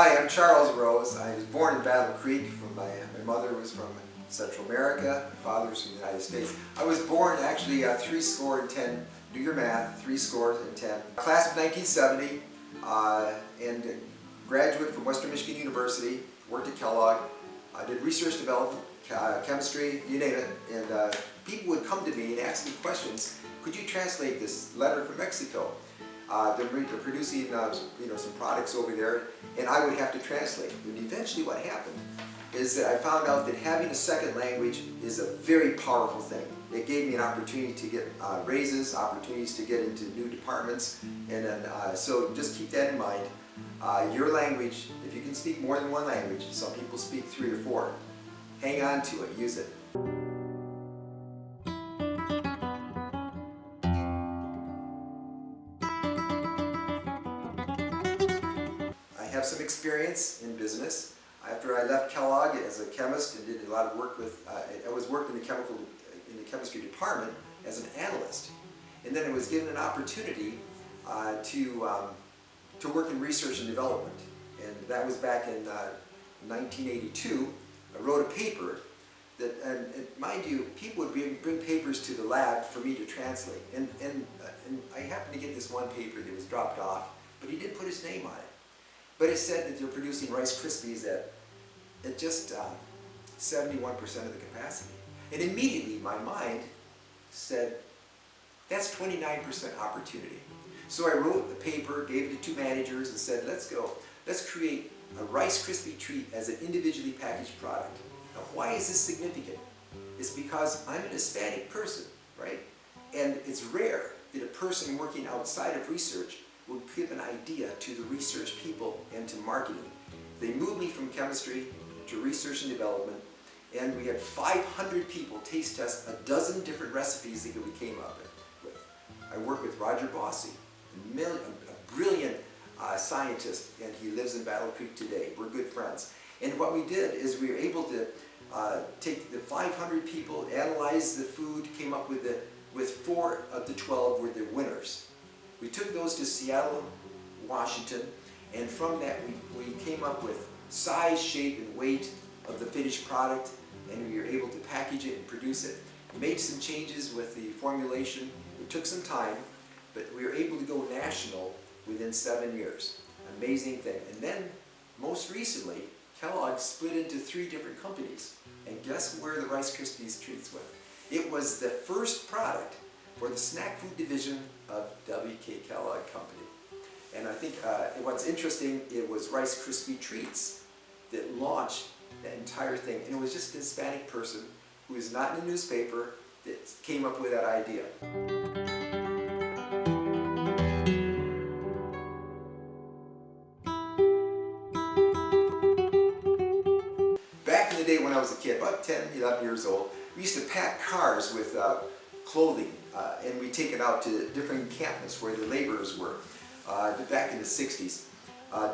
Hi, I'm Charles Rose. I was born in Battle Creek. My mother was from Central America, my father was from the United States. I was born actually 10, do your math, 10. Class of 1970, and graduate from Western Michigan University, worked at Kellogg. I did research development, chemistry, you name it, and people would come to me and ask me questions. Could you translate this letter from Mexico? They're producing some products over there, and I would have to translate. And eventually what happened is that I found out that having a second language is a very powerful thing. It gave me an opportunity to get raises, opportunities to get into new departments, and then, so just keep that in mind. Your language, if you can speak more than one language, some people speak 3 or 4, hang on to it, use it. I have some experience in business. After I left Kellogg as a chemist and did a lot of work with, I worked in the chemistry department as an analyst. And then I was given an opportunity to work in research and development. And that was back in 1982. I wrote a paper that, and mind you, people would bring papers to the lab for me to translate. And I happened to get this one paper that was dropped off, but he didn't put his name on it. But it said that they're producing Rice Krispies at just 71% of the capacity. And immediately my mind said, that's 29% opportunity. So I wrote the paper, gave it to 2 managers and said, let's create a Rice Krispie treat as an individually packaged product. Now why is this significant? It's because I'm an Hispanic person, right? And it's rare that a person working outside of research will give an idea to the research people and to marketing. They moved me from chemistry to research and development, and we had 500 people taste test a dozen different recipes that we came up with. I work with Roger Bossi, a brilliant scientist, and he lives in Battle Creek today. We're good friends. And what we did is we were able to take the 500 people, analyze the food, came up with 4 of the 12 were the winners. We took those to Seattle, Washington, and from that we came up with size, shape, and weight of the finished product, and we were able to package it and produce it. Made some changes with the formulation. It took some time, but we were able to go national within 7 years. Amazing thing. And then, most recently, Kellogg split into 3 different companies. And guess where the Rice Krispies treats went? It was the first product for the snack food division of W.K. Kellogg Company. And I think what's interesting, it was Rice Krispie Treats that launched that entire thing. And it was just a Hispanic person who is not in the newspaper that came up with that idea. Back in the day when I was a kid, about 10, 11 years old, we used to pack cars with clothing, and we'd take it out to different encampments where the laborers were. Back in the 60s,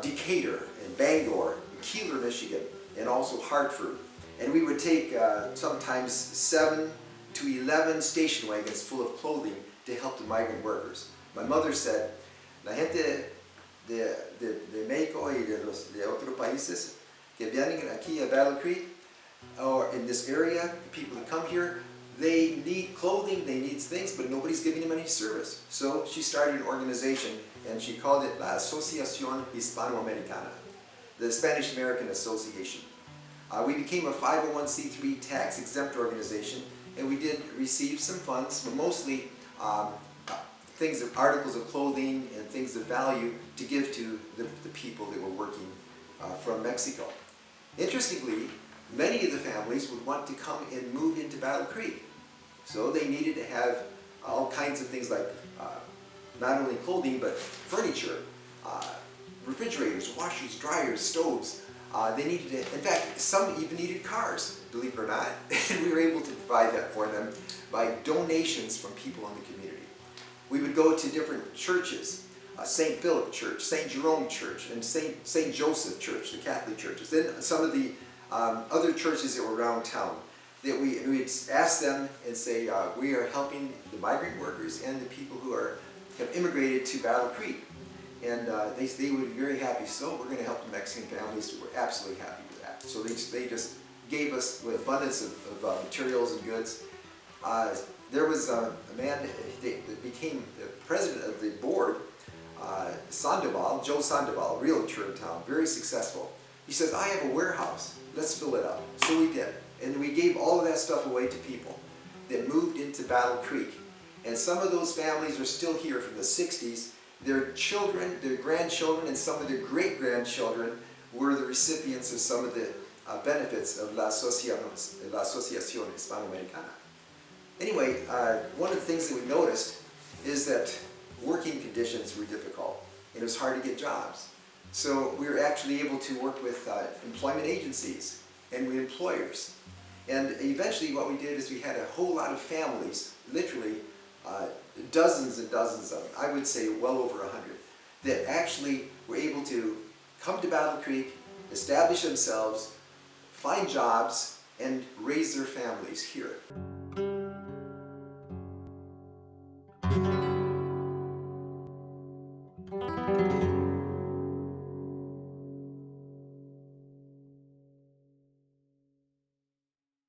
Decatur and Bangor, and Keeler, Michigan, and also Hartford. And we would take sometimes 7 to 11 station wagons full of clothing to help the migrant workers. My mother said, la gente de México y de otros países que vienen aquí a Battle Creek, or in this area, the people that come here, they need clothing, they need things, but nobody's giving them any service. So she started an organization, and she called it La Asociación Hispanoamericana, the Spanish American Association. We became a 501c3 tax-exempt organization, and we did receive some funds, but mostly articles of clothing and things of value to give to the people that were working from Mexico. Interestingly, many of the families would want to come and move into Battle Creek. So they needed to have all kinds of things like not only clothing, but furniture, refrigerators, washers, dryers, stoves. They needed to, in fact, some even needed cars, believe it or not. And we were able to provide that for them by donations from people in the community. We would go to different churches, St. Philip Church, St. Jerome Church, and St. Joseph Church, the Catholic churches. Then some of the other churches that were around town, that we'd ask them and say, we are helping the migrant workers and the people who have immigrated to Battle Creek. And they would be very happy. So we're going to help the Mexican families. We're absolutely happy with that. So they just gave us an abundance of materials and goods. There was a man that became the president of the board, Sandoval, Joe Sandoval, a realtor in town, very successful. He says, I have a warehouse, let's fill it up. So we did. And we gave all of that stuff away to people that moved into Battle Creek. And some of those families are still here from the 60s. Their children, their grandchildren, and some of their great-grandchildren were the recipients of some of the benefits of La Asociación Hispanoamericana. Anyway, one of the things that we noticed is that working conditions were difficult, and it was hard to get jobs. So we were actually able to work with employment agencies and with employers. And eventually what we did is we had a whole lot of families, literally dozens and dozens of them, I would say well over 100, that actually were able to come to Battle Creek, establish themselves, find jobs, and raise their families here.